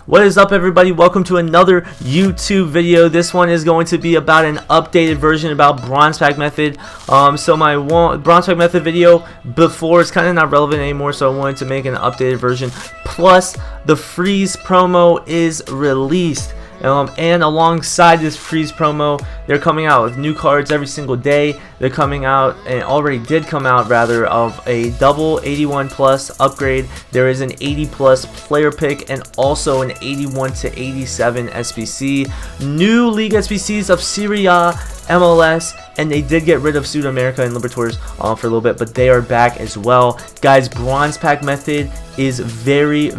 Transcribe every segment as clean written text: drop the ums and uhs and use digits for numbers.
What is up, everybody? Welcome to another YouTube video. This one is going to be about an updated version about bronze pack method. So my bronze pack method video before is kind of not relevant anymore, so I wanted to make an updated version. Plus, the freeze promo is released. And alongside this freeze promo, they're coming out with new cards every single day. They're coming out, and already did come out rather, of a double 81 plus upgrade. There is an 80 plus player pick and also an 81 to 87 SBC. New league SBCs of Serie A, MLS, and they did get rid of South America and Libertadores for a little bit, but they are back as well. Guys, bronze pack method is very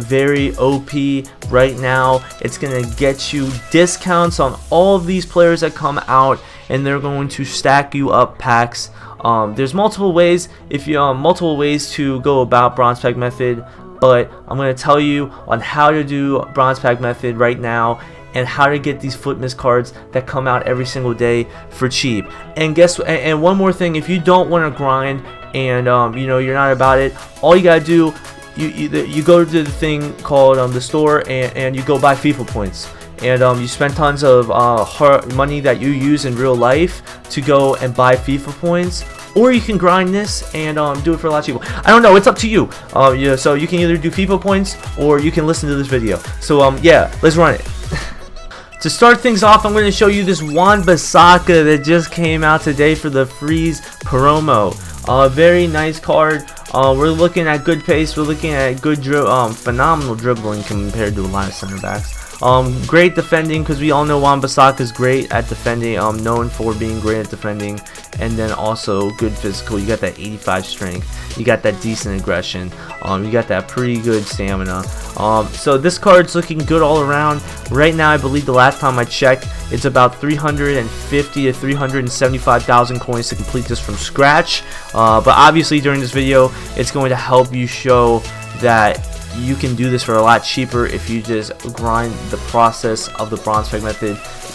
OP right now. It's gonna get you discounts on all of these players that come out, and they're going to stack you up packs. There's multiple ways to go about bronze pack method, but I'm gonna tell you on how to do bronze pack method right now, and how to get these foot miss cards that come out every single day for cheap. And and one more thing, if you don't want to grind and you're not about it, all you gotta do, you go to the thing called the store, and you go buy FIFA points, and you spend tons of money that you use in real life to go and buy FIFA points. Or you can grind this and do it for a lot cheaper. I don't know, it's up to you. So you can either do FIFA points or you can listen to this video. So yeah, let's run it. To start things off, I'm going to show you this Wan-Bissaka that just came out today for the freeze promo. Very nice card. We're looking at good pace. We're looking at good phenomenal dribbling compared to a lot of center backs. Great defending, because we all know Wan-Bissaka is great at defending, known for being great at defending, and then also good physical. You got that 85 strength, you got that decent aggression, you got that pretty good stamina. So this card's looking good all around. Right now, I believe the last time I checked, it's about 350 to 375,000 coins to complete this from scratch. But obviously during this video, it's going to help you show that you can do this for a lot cheaper if you just grind the process of the bronze pack method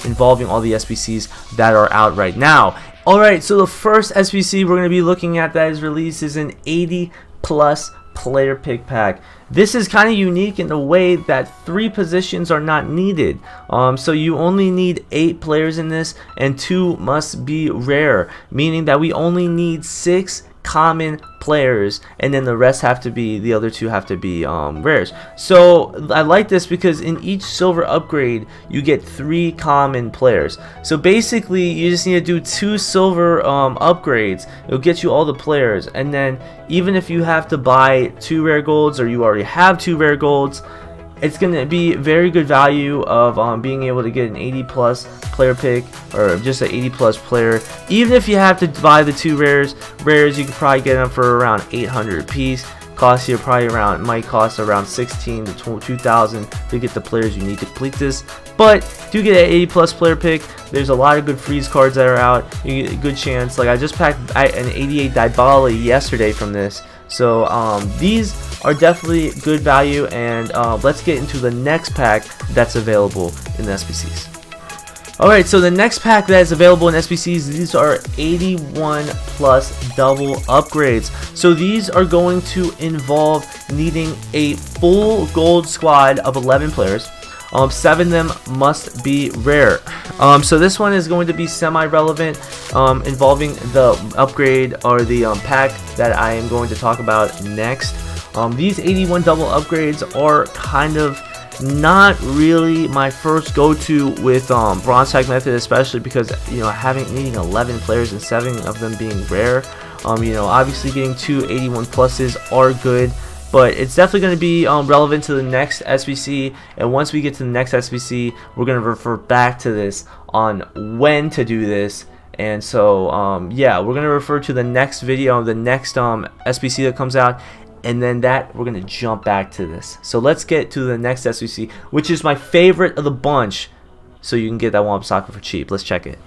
involving all the SBCs that are out right now. Alright, so the first SBC we're going to be looking at that is released is an 80 plus player pick pack. This is kind of unique in the way that 3 positions are not needed. So you only need 8 players in this, and 2 must be rare, meaning that we only need 6 common players, and then the rest have to be, the other 2 have to be rares. So I like this because in each silver upgrade you get 3 common players. So basically you just need to do 2 silver upgrades. It'll get you all the players, and then even if you have to buy 2 rare golds, or you already have 2 rare golds, it's going to be very good value of being able to get an 80 plus player pick, or just an 80 plus player. Even if you have to buy the 2 rares, you could probably get them for around 800 a piece. Cost you probably might cost around 16 to 2,000 to get the players you need to complete this. But do get an 80 plus player pick. There's a lot of good freeze cards that are out. You get a good chance. Like I just packed an 88 Dybala yesterday from this. So these are definitely good value, and let's get into the next pack that's available in the SBCs. Alright, so the next pack that is available in SBCs, these are 81 plus double upgrades. So these are going to involve needing a full gold squad of 11 players. 7 of them must be rare. So this one is going to be semi-relevant, involving the upgrade, or the pack that I am going to talk about next. These 81 double upgrades are kind of not really my first go-to with bronze pack method, especially because needing 11 players and 7 of them being rare. Obviously getting 2 81 pluses are good, but it's definitely going to be relevant to the next SBC. And once we get to the next SBC, we're going to refer back to this on when to do this. And so yeah, we're going to refer to the next video, the next SBC that comes out, and then we're going to jump back to this. So let's get to the next SBC, which is my favorite of the bunch, so you can get that Wan-Bissaka for cheap. Let's check it.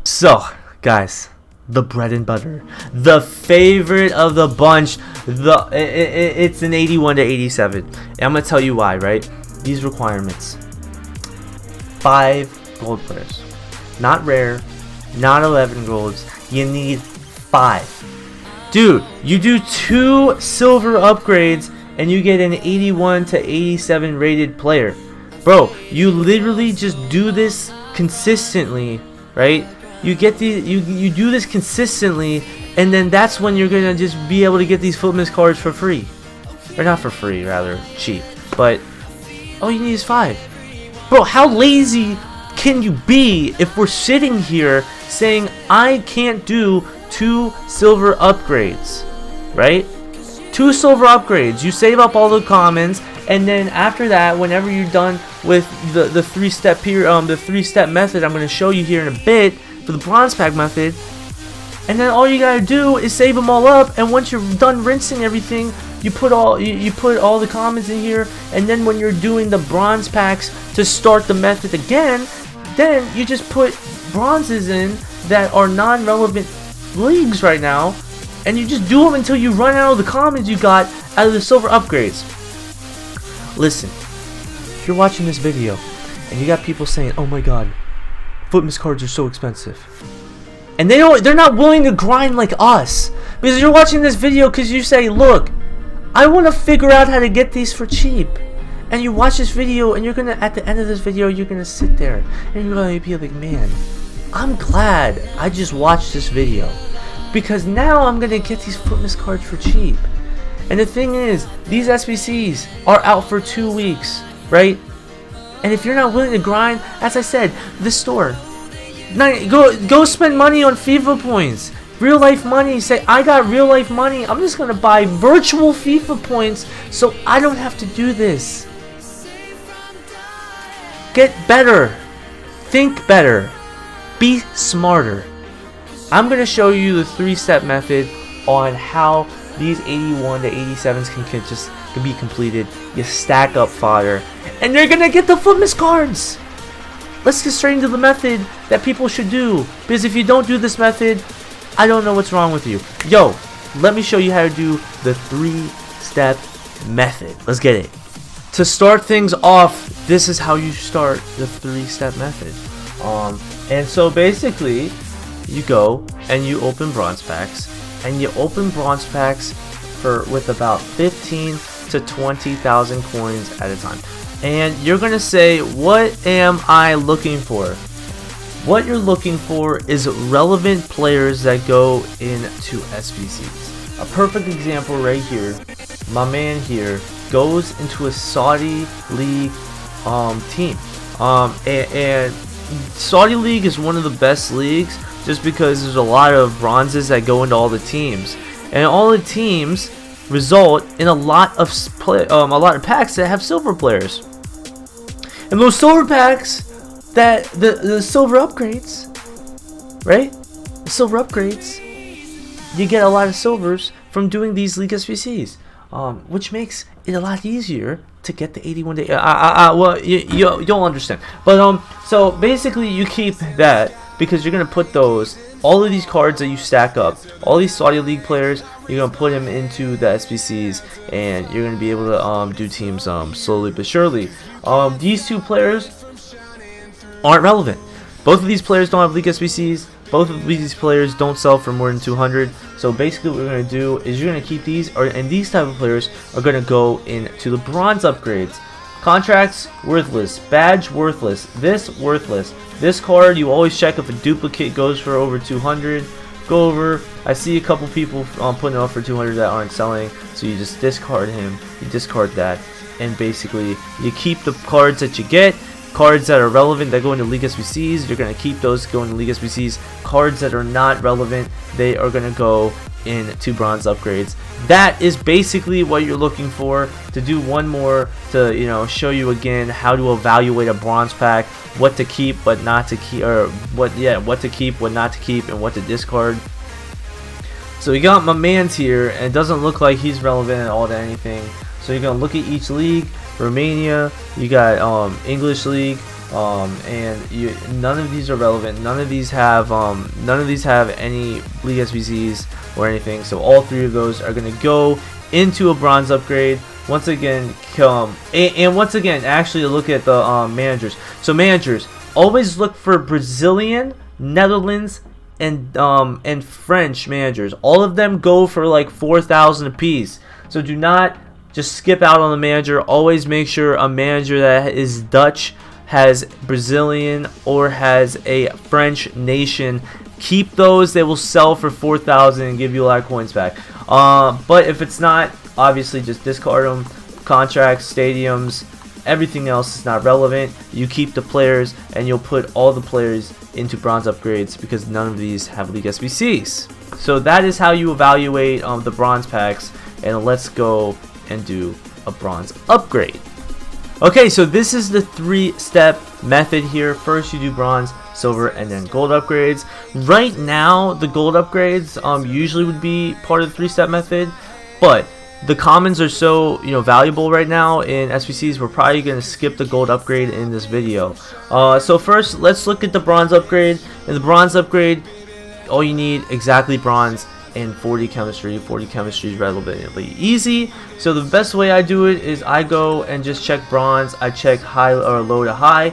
So guys, the bread and butter, the favorite of the bunch, it's an 81 to 87, and I'm gonna tell you why. Right, these requirements: 5 gold players, not rare, not 11 golds. You need 5. Dude, you do 2 silver upgrades and you get an 81 to 87 rated player. Bro, you literally just do this consistently, right? You get you do this consistently, and then that's when you're gonna just be able to get these Footmas cards for free, or not for free, rather cheap. But all you need is 5. Bro, how lazy can you be if we're sitting here saying I can't do 2 silver upgrades, right? 2 silver upgrades. You save up all the commons, and then after that, whenever you're done with the 3-step period, the 3-step method, I'm going to show you here in a bit for the bronze pack method. And then all you gotta do is save them all up, and once you're done rinsing everything, you put all the commons in here, and then when you're doing the bronze packs to start the method again, then you just put bronzes in that are non-relevant leagues right now, and you just do them until you run out of the commons you got out of the silver upgrades. Listen, if you're watching this video and you got people saying, "Oh my god, Footmas cards are so expensive," and they're not willing to grind like us, because you're watching this video because you say, "Look, I want to figure out how to get these for cheap," and you watch this video, and you're gonna, at the end of this video, you're gonna sit there and you're gonna be like, "Man, I'm glad I just watched this video, because now I'm gonna get these Footmas cards for cheap." And the thing is, these SBCs are out for 2 weeks, right? And if you're not willing to grind, as I said, this store, go spend money on FIFA points, real life money. Say, I got real life money, I'm just gonna buy virtual FIFA points so I don't have to do this. Get better, think better, be smarter. I'm gonna show you the 3-step method on how these 81 to 87s can be completed. You stack up fodder, and you're gonna get the Footmas cards. Let's get straight into the method that people should do, because if you don't do this method, I don't know what's wrong with you. Yo, let me show you how to do the 3-step method. Let's get it. To start things off, this is how you start the 3-step method. And so basically, you go and you open bronze packs, and you open bronze packs with about 15 to 20,000 coins at a time. And you're gonna say, what am I looking for? What you're looking for is relevant players that go into SBCs. A perfect example right here, my man here goes into a Saudi League team. And Saudi League is one of the best leagues just because there's a lot of bronzes that go into all the teams. And all the teams result in a lot of packs that have silver players. And those silver packs, that the silver upgrades, right? The silver upgrades, you get a lot of silvers from doing these League SBCs, which makes it a lot easier to get the 81 day. Well, you'll understand. But so basically, you keep that because you're gonna put all of these cards that you stack up, all these Saudi League players, you're gonna put them into the SBCs, and you're gonna be able to do teams slowly but surely. These 2 players aren't relevant. Both of these players don't have League SBCs. Both of these players don't sell for more than 200. So basically what we're going to do is you're going to keep these, and these type of players are going to go into the bronze upgrades. Contracts, worthless. Badge, worthless. This, worthless. This card, you always check if a duplicate goes for over 200. Go over. I see a couple people putting it up for 200 that aren't selling. So you just discard him. You discard that. And basically, you keep the cards that you get. Cards that are relevant that go into League SBCs, you're going to keep those going to League SBCs. Cards that are not relevant, they are going to go into bronze upgrades. That is basically what you're looking for. To do one more to show you again how to evaluate a bronze pack, what to keep, what not to keep, or what to keep, what not to keep, and what to discard. So you got my man's here, and it doesn't look like he's relevant at all to anything. So you're gonna look at each league. Romania, you got English League, and none of these are relevant. None of these have any League SBCs or anything. So all 3 of those are gonna go into a bronze upgrade. Once again, once again, actually look at the managers. So managers, always look for Brazilian, Netherlands, and French managers. All of them go for like 4,000 apiece. So do not just skip out on the manager. Always make sure a manager that is Dutch, has Brazilian, or has a French nation. Keep those. They will sell for 4,000 and give you a lot of coins back. But if it's not, obviously just discard them. Contracts, stadiums, everything else is not relevant. You keep the players, and you'll put all the players into bronze upgrades because none of these have League SBCs. So that is how you evaluate the bronze packs, and let's go and do a bronze upgrade. Okay, so this is the 3-step method here. First you do bronze, silver, and then gold upgrades. Right now the gold upgrades usually would be part of the 3-step method, but the commons are so valuable right now in SBCs, we're probably going to skip the gold upgrade in this video. So first let's look at the bronze upgrade. In the bronze upgrade, all you need exactly bronze and 40 chemistry. 40 chemistry is relatively easy. So the best way I do it is I go and just check bronze. I check high or low to high,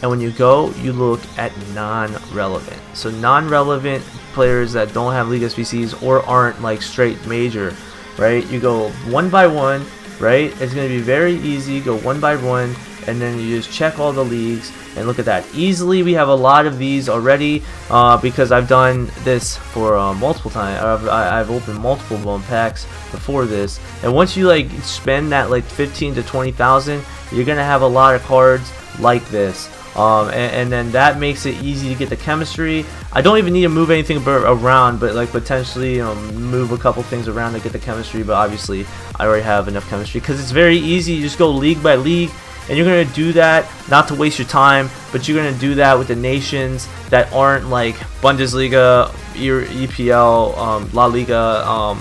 and when you go, you look at non-relevant. So non-relevant players that don't have League SBCs or aren't like straight major, right? You go one by one, right? It's going to be very easy. Go one by one, and then you just check all the leagues, and look at that. Easily we have a lot of these already because I've done this for multiple times. I've opened multiple packs before this, and once you like spend that like 15 to 20,000, you're gonna have a lot of cards like this. And then that makes it easy to get the chemistry. I don't even need to move anything around, but like potentially move a couple things around to get the chemistry. But obviously I already have enough chemistry because it's very easy. You just go league by league, and you're going to do that not to waste your time, but you're going to do that with the nations that aren't like Bundesliga, EPL, La Liga,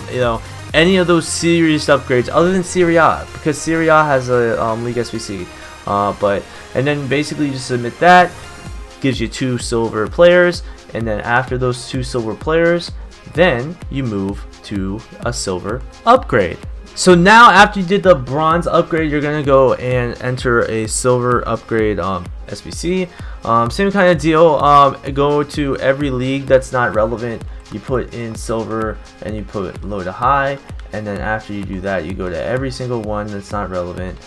any of those serious upgrades other than Serie A, because Serie A has a League SBC. And then basically you just submit that, gives you 2 silver players, and then after those 2 silver players, then you move to a silver upgrade. So now after you did the bronze upgrade, you're gonna go and enter a silver upgrade SBC. Same kind of deal. Go to every league that's not relevant, you put in silver and you put low to high, and then after you do that, you go to every single one that's not relevant.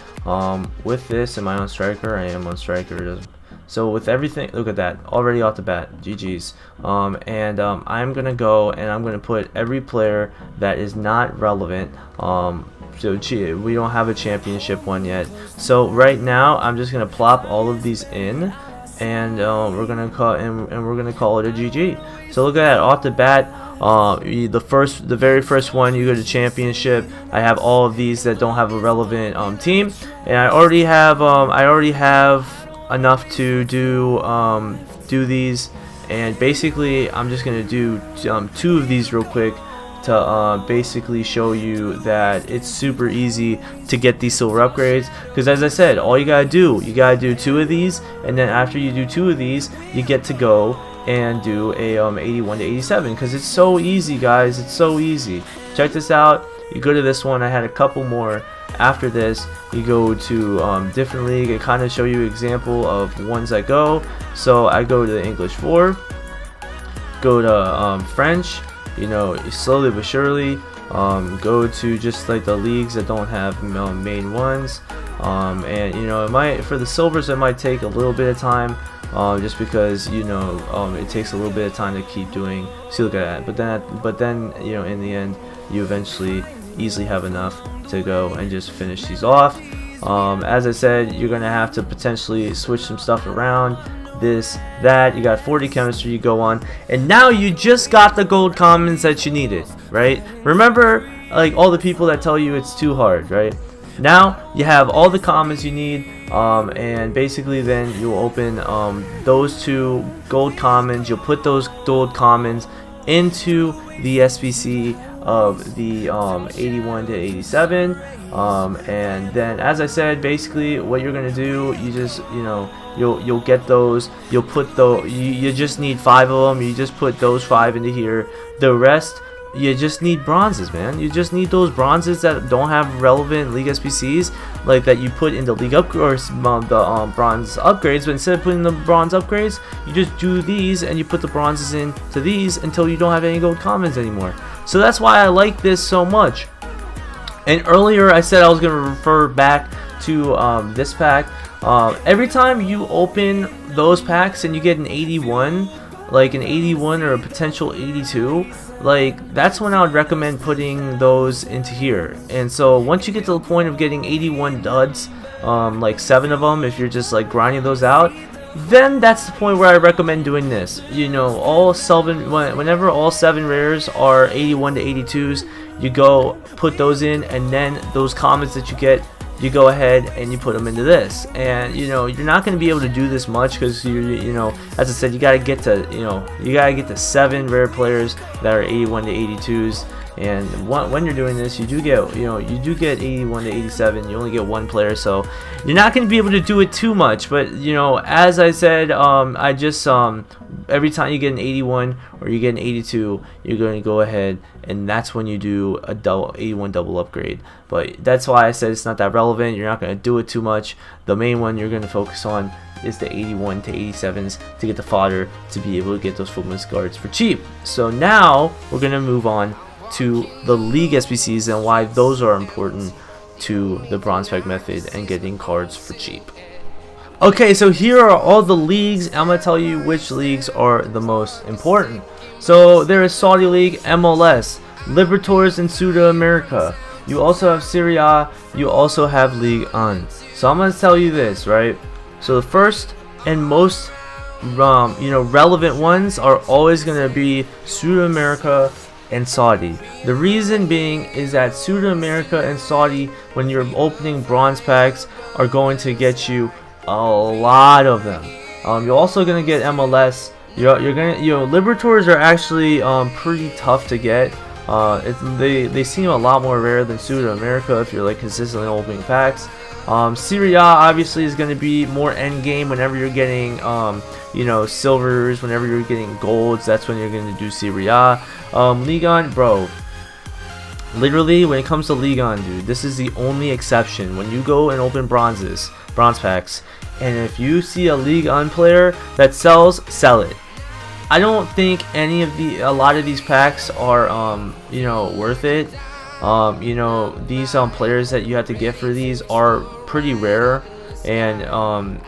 With this, am I on striker? I am on striker. So with everything, look at that, already off the bat, GG's. I'm gonna go and I'm gonna put every player that is not relevant. So we don't have a championship one yet. So right now, I'm just gonna plop all of these in, and we're gonna call it a GG. So look at that, off the bat. The very first one, you go to championship. I have all of these that don't have a relevant team, and I already have enough to do these, and basically I'm just gonna do 2 of these real quick to basically show you that it's super easy to get these silver upgrades, because as I said, all you gotta do 2 of these, and then after you do 2 of these, you get to go and do a 81 to 87, because it's so easy, guys. It's so easy. Check this out. You go to this one. I had a couple more. After this, you go to different league. I kind of show you example of ones I go. So I go to the English 4, go to French, slowly but surely go to just like the leagues that don't have main ones, and it might, for the silvers, it might take a little bit of time, just because it takes a little bit of time to keep doing. See, look at that. But then in the end, you eventually easily have enough to go and just finish these off. As I said, you're gonna have to potentially switch some stuff around, this, that. You got 40 chemistry, you go on, and now you just got the gold commons that you needed, right? Remember, like, all the people that tell you it's too hard, right? Now you have all the commons you need, and basically then you'll open those 2 gold commons. You'll put those gold commons into the SBC of the 81 to 87, and then, as I said, basically what you're gonna do, you just you'll get those. You'll put you just need 5 of them. You just put those 5 into here. The rest, you just need bronzes, man. You just need those bronzes that don't have relevant League SBCs, like that you put in the League upgrades, the bronze upgrades. But instead of putting the bronze upgrades, you just do these and you put the bronzes into these until you don't have any gold commons anymore. So that's why I like this so much. And earlier I said I was going to refer back to this pack. Every time you open those packs and you get an 81, like an 81 or a potential 82, like that's when I would recommend putting those into here. And so once you get to the point of getting 81 duds, like 7 of them, if you're just like grinding those out, then that's the point where I recommend doing this. You know, whenever all 7 rares are 81 to 82s, you go put those in, and then those commons that you get, you go ahead and you put them into this. And you know, you're not going to be able to do this much because you know, as I said, you got to get to, you know, you got to get to 7 rare players that are 81 to 82s. And when you're doing this, you do get, you know, you do get 81 to 87. You only get 1 player, so you're not going to be able to do it too much. But you know, as I said, I just every time you get an 81 or you get an 82, you're going to go ahead, and that's when you do a 81 double upgrade. But that's why I said it's not that relevant. You're not going to do it too much. The main one you're going to focus on is the 81 to 87s to get the fodder to be able to get those fullness guards for cheap. So now we're going to move on to the league SBCs and why those are important to the bronze pack method and getting cards for cheap. Okay, so here are all the leagues. I'm going to tell you which leagues are the most important. So there is Saudi League, MLS, Libertadores and Sudamerica. You also have Serie A. You also have Ligue 1. So I'm going to tell you this, right? So the first and most relevant ones are always going to be Sudamerica and Saudi. The reason being is that Sudamerica and Saudi, when you're opening bronze packs, are going to get you a lot of them. You're also gonna get MLS. You're gonna, Libertadores are actually pretty tough to get. They seem a lot more rare than Sudamerica if you're like consistently opening packs. Serie A obviously is going to be more end game whenever you're getting silvers, whenever you're getting golds. That's when you're going to do Serie A. Ligue 1, bro. Literally, when it comes to Ligue 1, dude, this is the only exception. When you go and open bronze packs, and if you see a Ligue 1 player that sells, sell it. I don't think a lot of these packs are worth it. These players that you have to get for these are pretty rare, and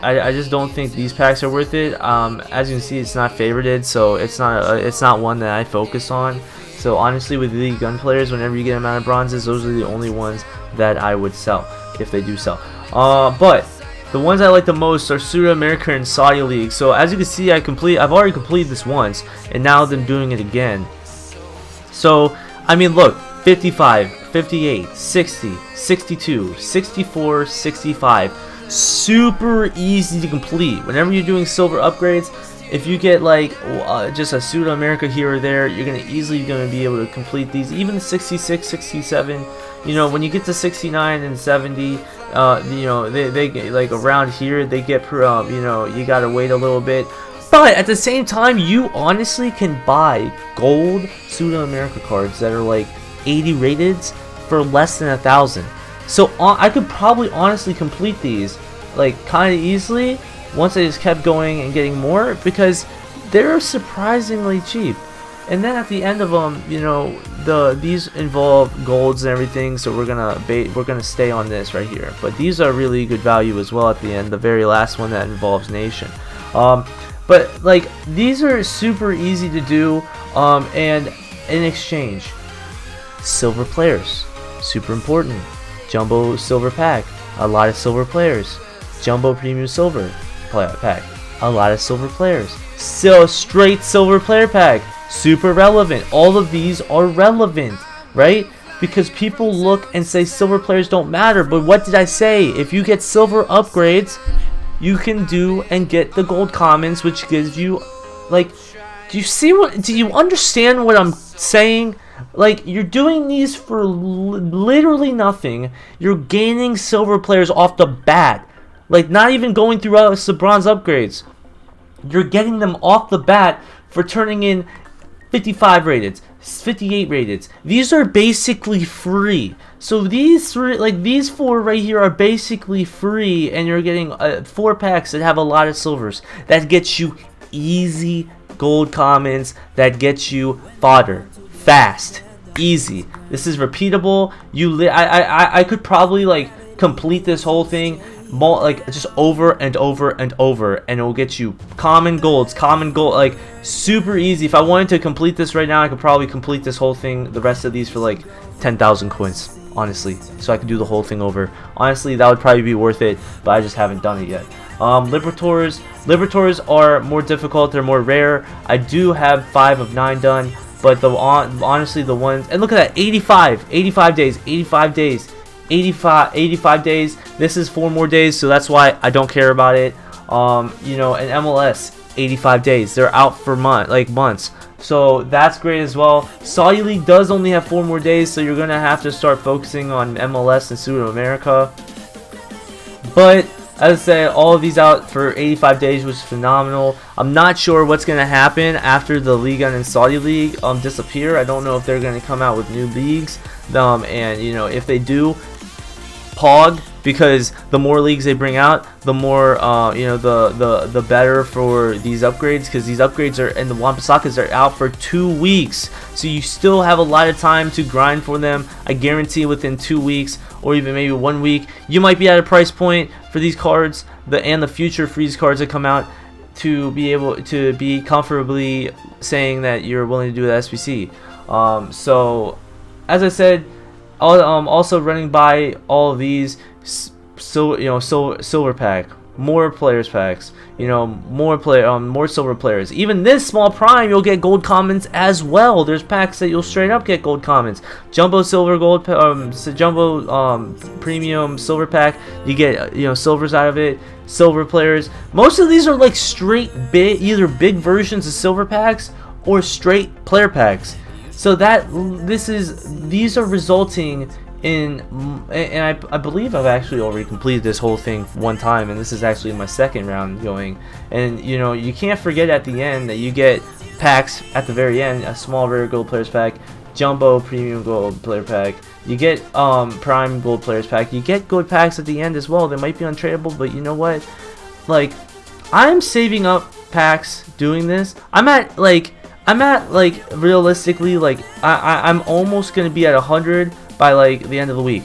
I just don't think these packs are worth it. As you can see, it's not favorited, so it's not one that I focus on. So honestly, with League 1 players, whenever you get them out of bronzes, those are the only ones that I would sell if they do sell. But the ones I like the most are Sudamerica and Saudi League. So as you can see, I've already completed this once, and now I'm doing it again. So I mean, look. 55, 58, 60, 62, 64, 65. Super easy to complete. Whenever you're doing silver upgrades, if you get like just a Sudamerica here or there, you're easily going to be able to complete these. Even 66, 67. When you get to 69 and 70, they get like around here, they get you gotta wait a little bit. But at the same time, you honestly can buy gold Sudamerica cards that are like 80 rated for less than 1,000. So I could probably honestly complete these like kind of easily once I just kept going and getting more, because they're surprisingly cheap. And then at the end of them, these involve golds and everything, so we're gonna stay on this right here. But these are really good value as well at the end. The very last one that involves nation. But like these are super easy to do, and in exchange, silver players, super important. Jumbo silver pack, a lot of silver players. Jumbo premium silver pack, a lot of silver players. Still straight silver player pack, super relevant. All of these are relevant, right? Because people look and say silver players don't matter, but what did I say? If you get silver upgrades, you can do and get the gold commons, which gives you, like, do you understand what I'm saying? Like, you're doing these for literally nothing. You're gaining silver players off the bat. Like, not even going through the bronze upgrades. You're getting them off the bat for turning in 55 rated, 58 rated. These are basically free. So these four right here are basically free, and you're getting 4 packs that have a lot of silvers. That gets you easy gold commons. That gets you fodder. Fast, easy. This is repeatable. I could probably like complete this whole thing like just over and over and over, and it will get you common gold, like super easy. If I wanted to complete this right now, I could probably complete this whole thing, the rest of these, for like 10,000 coins, honestly, so I could do the whole thing over. Honestly, that would probably be worth it, but I just haven't done it yet. Liberators are more difficult, they're more rare. I do have 5 of 9 done, but honestly the ones, and look at that, 85 days, 85 days. This is 4 more days, so that's why I don't care about it. You know, and MLS, 85 days, they're out for months, so that's great as well. Saudi League does only have 4 more days, so you're gonna have to start focusing on MLS and South America. But as I said, all of these out for 85 days, which is phenomenal. I'm not sure what's going to happen after the Liga and Saudi League disappear. I don't know if they're going to come out with new leagues. And, you know, if they do, POG, because the more leagues they bring out, the more, you know, the better for these upgrades, because these upgrades are, and the Wan-Bissakas are out for 2 weeks. So you still have a lot of time to grind for them. I guarantee within 2 weeks, or even maybe 1 week, you might be at a price point for these cards, and the future freeze cards that come out, to be able to be comfortably saying that you're willing to do the SBC. So as I said, also running by all of these, so you know, silver pack, more players packs, you know, more silver players. Even this small prime, you'll get gold commons as well. There's packs that you'll straight up get gold commons. Jumbo silver gold, jumbo premium silver pack, you get, you know, silvers out of it. Silver players. Most of these are like straight either big versions of silver packs or straight player packs. So these are resulting in, and I believe I've actually already completed this whole thing one time, and this is actually my second round going. And you know, you can't forget at the end that you get packs at the very end, a small rare gold players pack, jumbo premium gold player pack, you get prime gold players pack, you get good packs at the end as well. They might be untradeable, but you know what, like, I'm saving up packs doing this. I'm at like realistically, like I'm almost gonna be at 100 by like the end of the week,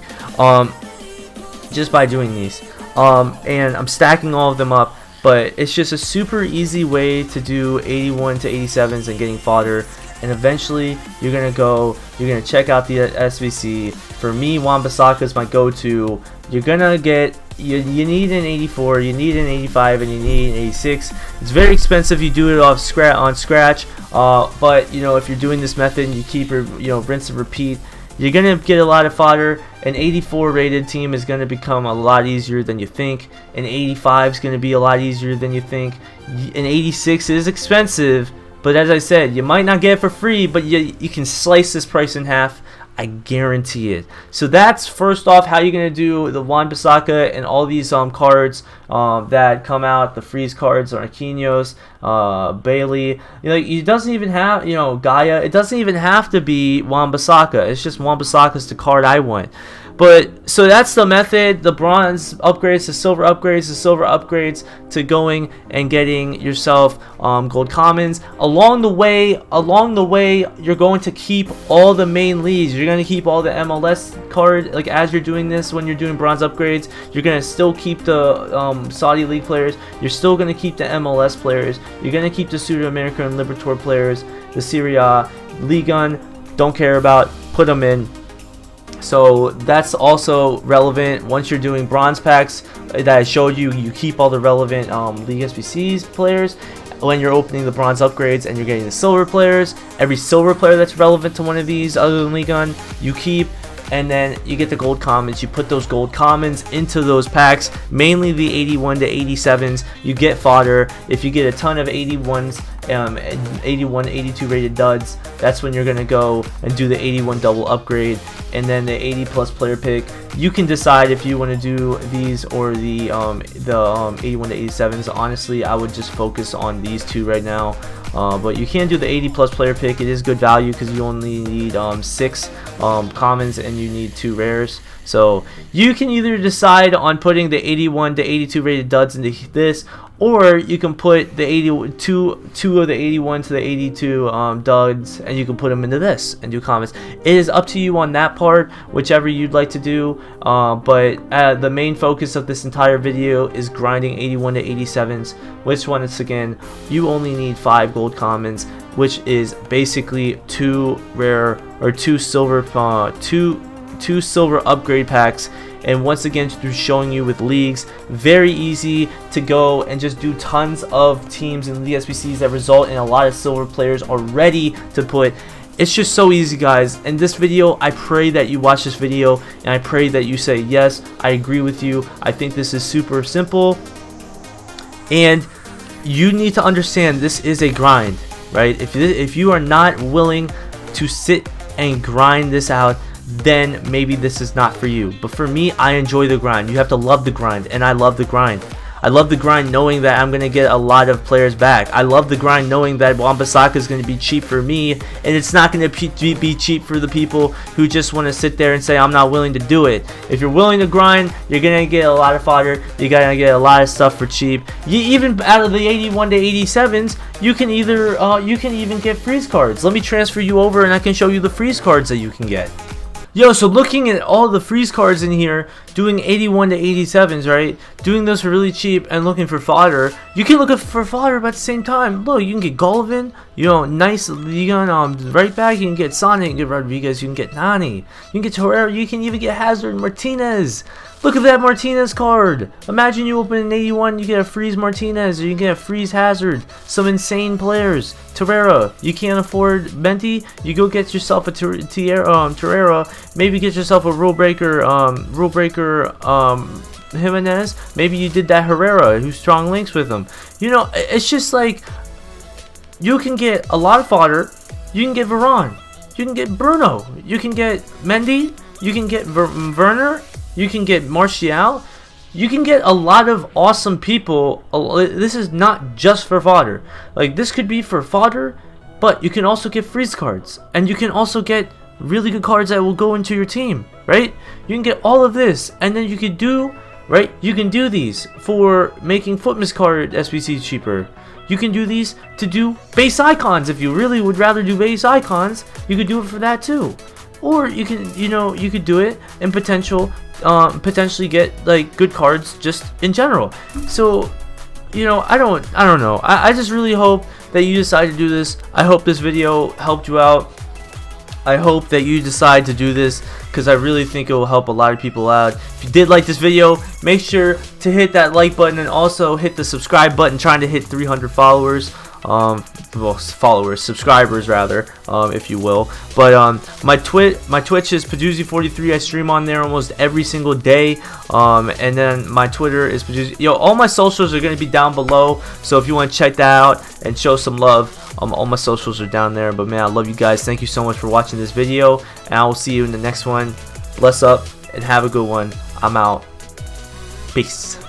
just by doing these, and I'm stacking all of them up. But it's just a super easy way to do 81 to 87s and getting fodder, and eventually you're gonna check out the SBC. For me, Wan-Bissaka is my go-to. You're gonna get, you need an 84, you need an 85, and you need an 86. It's very expensive. You do it on scratch, but you know, if you're doing this method and you keep, you know, rinse and repeat, you're gonna get a lot of fodder. An 84 rated team is gonna become a lot easier than you think. An 85 is gonna be a lot easier than you think. An 86 is expensive, but as I said, you might not get it for free, but you can slice this price in half. I guarantee it. So that's first off how you're gonna do the Wan-Bissaka and all these cards that come out, the freeze cards, Arquinhos, Bailey. You know, it doesn't even have, you know, Gaia. It doesn't even have to be Wan-Bissaka. It's just Wan-Bissaka's the card I want. But so that's the method: the bronze upgrades, the silver upgrades, to going and getting yourself gold commons. Along the way, you're going to keep all the main leagues. You're going to keep all the MLS card, like as you're doing this. When you're doing bronze upgrades, you're going to still keep the Saudi League players. You're still going to keep the MLS players. You're going to keep the South America and Libertador players. The Serie A, Liga, don't care about. Put them in. So that's also relevant. Once you're doing bronze packs that I showed you, you keep all the relevant League SBCs players. When you're opening the bronze upgrades and you're getting the silver players, every silver player that's relevant to one of these other than Liga, you keep. And then you get the gold commons. You put those gold commons into those packs, mainly the 81 to 87s. You get fodder. If you get a ton of 81s, 81, 82 rated duds, that's when you're gonna go and do the 81 double upgrade, and then the 80 plus player pick. You can decide if you want to do these or the 81 to 87s. Honestly, I would just focus on these two right now. But you can do the 80 plus player pick. It is good value because you only need 6 commons and you need 2 rares. So you can either decide on putting the 81 to 82 rated duds into this, or you can put the 82 of the 81 to the 82 duds, and you can put them into this and do comments. It is up to you on that part, whichever you'd like to do, but the main focus of this entire video is grinding 81 to 87s, which once again, you only need 5 gold commons, which is basically 2 rare or 2 silver two silver upgrade packs. And once again, through showing you with leagues, very easy to go and just do tons of teams in the SBCs that result in a lot of silver players already to put. It's just so easy, guys. In this video, I pray that you watch this video and I pray that you say, yes, I agree with you. I think this is super simple. And you need to understand this is a grind, right? If you are not willing to sit and grind this out, then maybe this is not for you. But for me, I enjoy the grind. You have to love the grind, and I love the grind. I love the grind knowing that I'm going to get a lot of players back. I love the grind knowing that Wan-Bissaka is going to be cheap for me, and it's not going to be cheap for the people who just want to sit there and say, I'm not willing to do it. If you're willing to grind, you're going to get a lot of fodder. You're going to get a lot of stuff for cheap. Even out of the 81 to 87s, you can even get freeze cards. Let me transfer you over, and I can show you the freeze cards that you can get. Yo, so looking at all the freeze cards in here, doing 81 to 87s, right? Doing those for really cheap and looking for fodder. You can look for fodder, but at the same time, look, you can get Golovin, nice, you can right back, you can get Sonic, you can get Rodriguez, you can get Nani, you can get Torreira, you can even get Hazard, Martinez. Look at that Martinez card. Imagine you open an 81, you get a freeze Martinez, or you get a freeze Hazard. Some insane players. Torreira, you can't afford Menti, you go get yourself a Torreira, maybe get yourself a rule breaker Jimenez. Maybe you did that Herrera, who's strong links with him. It's just like, you can get a lot of fodder. You can get Varane, you can get Bruno, you can get Mendy, you can get Werner, you can get Martial. You can get a lot of awesome people. This is not just for fodder. Like, this could be for fodder, but you can also get freeze cards, and you can also get really good cards that will go into your team, right? You can get all of this, and then you can do, right? You can do these for making Footmas card SBC cheaper. You can do these to do base icons. If you really would rather do base icons, you could do it for that too. Or you can, you could do it and potentially get like good cards just in general. So, I don't know. I just really hope that you decide to do this. I hope this video helped you out. I hope that you decide to do this, because I really think it will help a lot of people out. If you did like this video, make sure to hit that like button and also hit the subscribe button. Trying to hit 300 followers. Subscribers rather, if you will. But my Twitch is Paduzzi43. I stream on there almost every single day. And then my Twitter is Paduzzi. All my socials are going to be down below, so if you want to check that out and show some love, all my socials are down there. But man, I love you guys. Thank you so much for watching this video, and I will see you in the next one. Bless up and have a good one. I'm out. Peace.